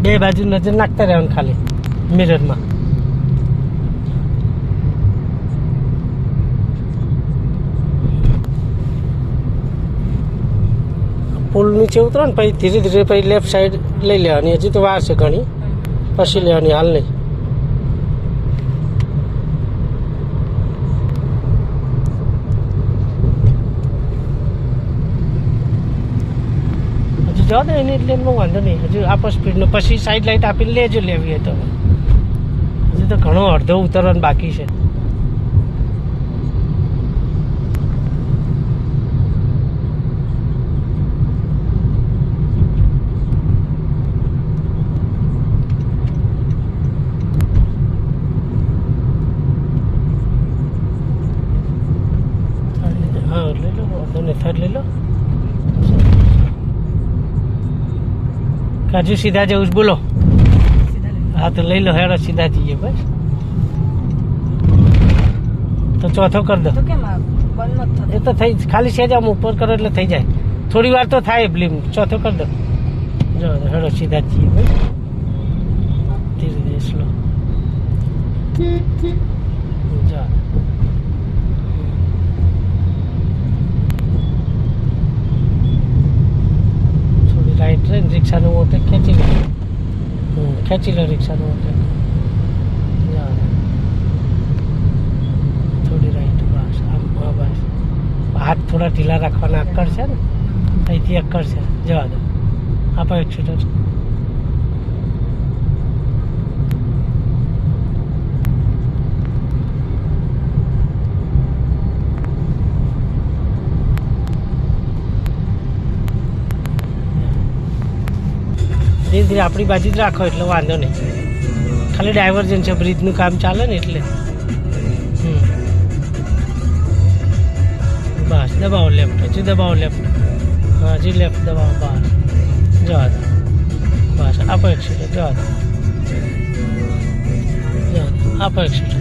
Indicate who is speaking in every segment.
Speaker 1: બે બાજુ નજર નાખતા રહેવાનું ખાલી મિરરમાં. પુલ નીચે ઉતરો ને પછી ધીરે ધીરે પછી લેફ્ટ સાઈડ લઈ લેવાની. હજી તો વાર છે ઘણી, પછી લેવાની, હાલ નહીં. હજુ જવા દે એને, એટલે એનો વાંધો નહીં. હજુ આપો સ્પીડનો, પછી સાઈડ લાઈટ આપીને લેજો લેવી હોય તો. હજુ તો ઘણો અડધો ઉતરવાનું બાકી છે. થર્ડ લઈ લો. હજુ સીધા જવું બોલો? હા તો લઈ લો, હેડો સીધા જઈએ બસ. તો ચોથો કરી દો. એ તો થઈ ખાલી સેજ આમ ઉપર કરો એટલે થઈ જાય. થોડી વાર તો થાય બ્લીમ. ચોથો કરી દો. જો હેડો સીધા જઈએ ભાઈ. ધીરે ધીરે સ્લો. જો રાઈટ રહીને રિક્ષાનું ઓટે ખેંચી લો. ખેંચી લો રિક્ષાનું ઓટે. થોડી રાઈટ, બસ આમ. બસ હાથ થોડા ઢીલા રાખવાના. અક્કડ છે ને, અહીંથી અક્કડ છે, જવા દો. આપો એક્સિટર. ધીરે ધીરે આપણી બાજુ જ રાખો એટલે વાંધો નહીં. ખાલી ડાયવર્જન છે, બ્રિજનું કામ ચાલે ને એટલે. બસ દબાવો લેફ્ટ, હજી દબાવો લેફ્ટ. હા હજી લેફ્ટ દબાવો. બસ જવા દો. બસ આપો એક્સિટર. જવા દો. જવા દો. આપો એક્સિટર.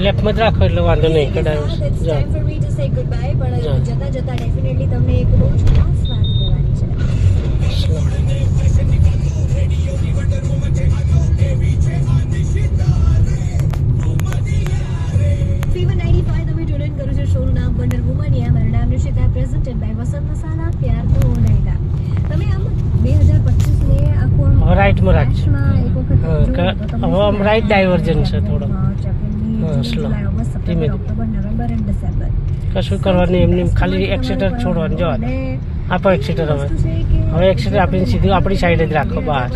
Speaker 1: લેફ્ટમાં જ રાખો એટલે વાંધો નહીં. કડાયો રાઈટમાં રાખજો. હવે આમ રાઈટ ડાયવર્જન છે થોડો. સ્લો, ધીમે કશું કરવાનું એમને ખાલી એક્સિટર છોડવાનું. જવા દો. આપો એક્સિટર. હવે એક્સિટર આપીને સીધું આપણી સાઈડ જ રાખો. બસ